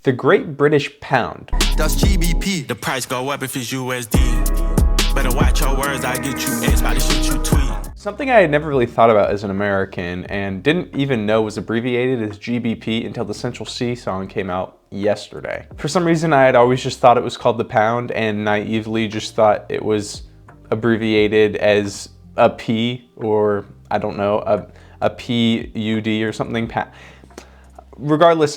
The Great British Pound. That's GBP. The price go up if it's USD. Better watch your words, I get you X by the shit you tweet. Something I had never really thought about as an American and didn't even know was abbreviated as GBP until the Central Cee song came out yesterday. For some reason, I had always just thought it was called the pound and naively just thought it was abbreviated as a P, or I don't know, a PUD or something. Regardless,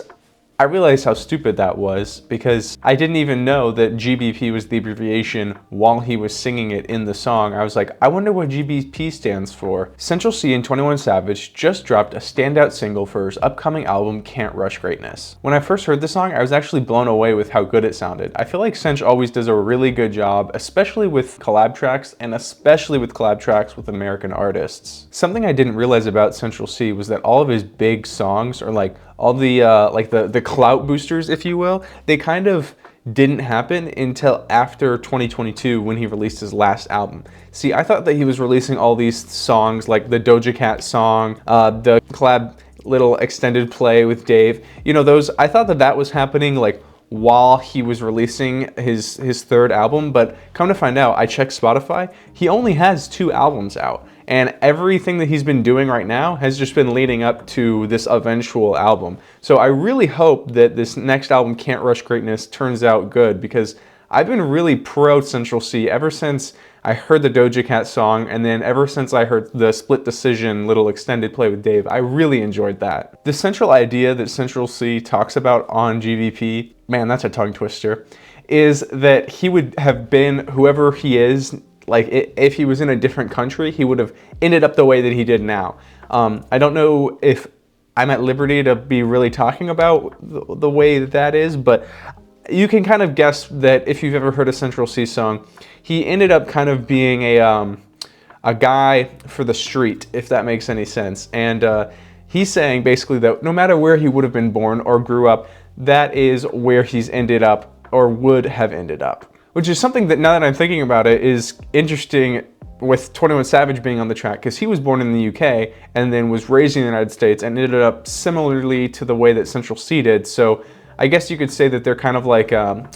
I realized how stupid that was because I didn't even know that GBP was the abbreviation while he was singing it in the song. I was like, I wonder what GBP stands for. Central Cee and 21 Savage just dropped a standout single for his upcoming album, Can't Rush Greatness. When I first heard the song, I was actually blown away with how good it sounded. I feel like Cinch always does a really good job, especially with collab tracks and especially with collab tracks with American artists. Something I didn't realize about Central Cee was that all of his big songs are like all the the clout boosters, if you will, they kind of didn't happen until after 2022 when he released his last album. See, I thought that he was releasing all these songs like the Doja Cat song, the collab little extended play with Dave, you know, those, I thought that that was happening like while he was releasing his third album, but come to find out, I checked Spotify, he only has 2 albums out. And everything that he's been doing right now has just been leading up to this eventual album. So I really hope that this next album, Can't Rush Greatness, turns out good because I've been really pro Central Cee ever since I heard the Doja Cat song, and then ever since I heard the Split Decision little extended play with Dave. I really enjoyed that. The central idea that Central Cee talks about on GVP, man, that's a tongue twister, is that he would have been whoever he is. Like if he was in a different country, he would have ended up the way that he did now. I don't know if I'm at liberty to be really talking about the way that that is, but you can kind of guess that if you've ever heard a Central Cee song, he ended up kind of being a guy for the street, if that makes any sense. And he's saying basically that no matter where he would have been born or grew up, that is where he's ended up or would have ended up. Which is something that, now that I'm thinking about it, is interesting with 21 Savage being on the track, because he was born in the UK and then was raised in the United States and ended up similarly to the way that Central Cee did. So I guess you could say that they're kind of like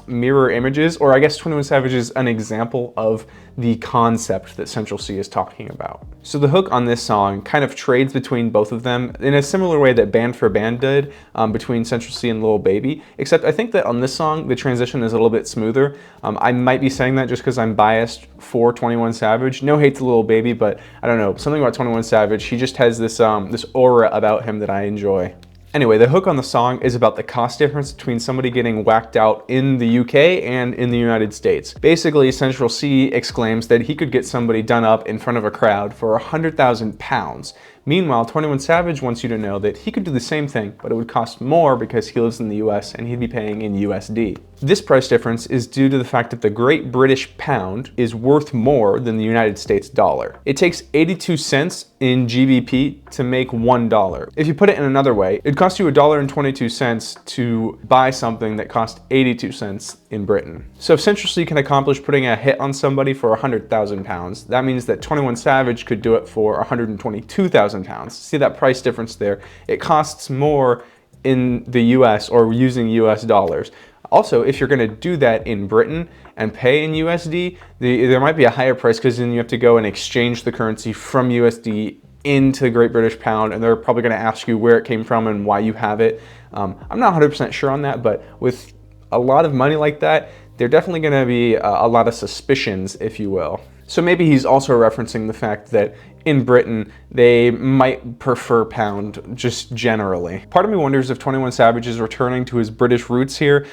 mirror images, or I guess 21 Savage is an example of the concept that Central Cee is talking about. So the hook on this song kind of trades between both of them in a similar way that Band for Band did between Central Cee and Lil Baby, except I think that on this song, the transition is a little bit smoother. I might be saying that just because I'm biased for 21 Savage. No hate to Lil Baby, but I don't know, something about 21 Savage, he just has this, this aura about him that I enjoy. Anyway, the hook on the song is about the cost difference between somebody getting whacked out in the UK and in the United States. Basically, Central Cee exclaims that he could get somebody done up in front of a crowd for £100,000. Meanwhile, 21 Savage wants you to know that he could do the same thing, but it would cost more because he lives in the US and he'd be paying in USD. This price difference is due to the fact that the Great British Pound is worth more than the United States dollar. It takes 82 cents in GBP to make $1. If you put it in another way, it costs you $1.22 to buy something that cost 82 cents in Britain. So if Central Cee can accomplish putting a hit on somebody for £100,000, that means that 21 Savage could do it for £122,000. See that price difference there? It costs more in the US or using US dollars. Also, if you're gonna do that in Britain and pay in USD, there might be a higher price because then you have to go and exchange the currency from USD into the Great British Pound, and they're probably gonna ask you where it came from and why you have it. I'm not 100% sure on that, but with a lot of money like that, there are definitely gonna be a lot of suspicions, if you will. So maybe he's also referencing the fact that in Britain, they might prefer pound just generally. Part of me wonders if 21 Savage is returning to his British roots here,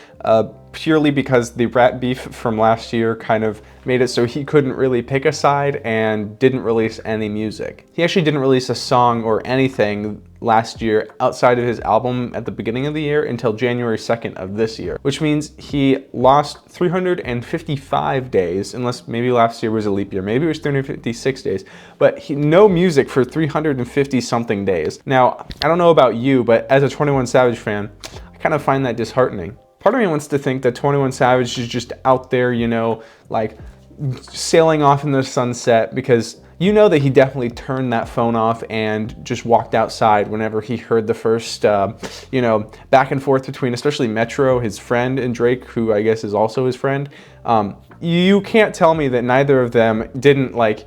purely because the rat beef from last year kind of made it so he couldn't really pick a side and didn't release any music. He actually didn't release a song or anything last year outside of his album at the beginning of the year until January 2nd of this year, which means he lost 355 days, unless maybe last year was a leap year, maybe it was 356 days, but no music for 350 something days. Now, I don't know about you, but as a 21 Savage fan, I kind of find that disheartening. Part of me wants to think that 21 Savage is just out there, you know, like sailing off in the sunset, because you know that he definitely turned that phone off and just walked outside whenever he heard the first, you know, back and forth between especially Metro, his friend, and Drake, who I guess is also his friend. You can't tell me that neither of them didn't like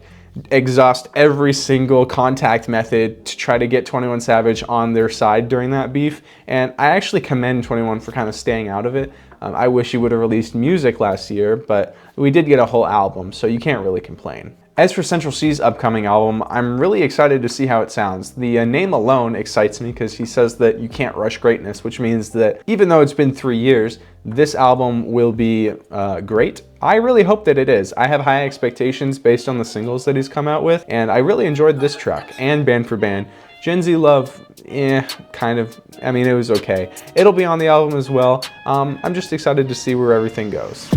exhaust every single contact method to try to get 21 Savage on their side during that beef. And I actually commend 21 for kind of staying out of it. I wish he would have released music last year, but we did get a whole album, so you can't really complain. As for Central Cee's upcoming album, I'm really excited to see how it sounds. The name alone excites me because he says that you can't rush greatness, which means that even though it's been 3 years, this album will be great. I really hope that it is. I have high expectations based on the singles that he's come out with, and I really enjoyed this track and Band for Band. Gen Z Love, kind of, I mean, it was okay. It'll be on the album as well. I'm just excited to see where everything goes.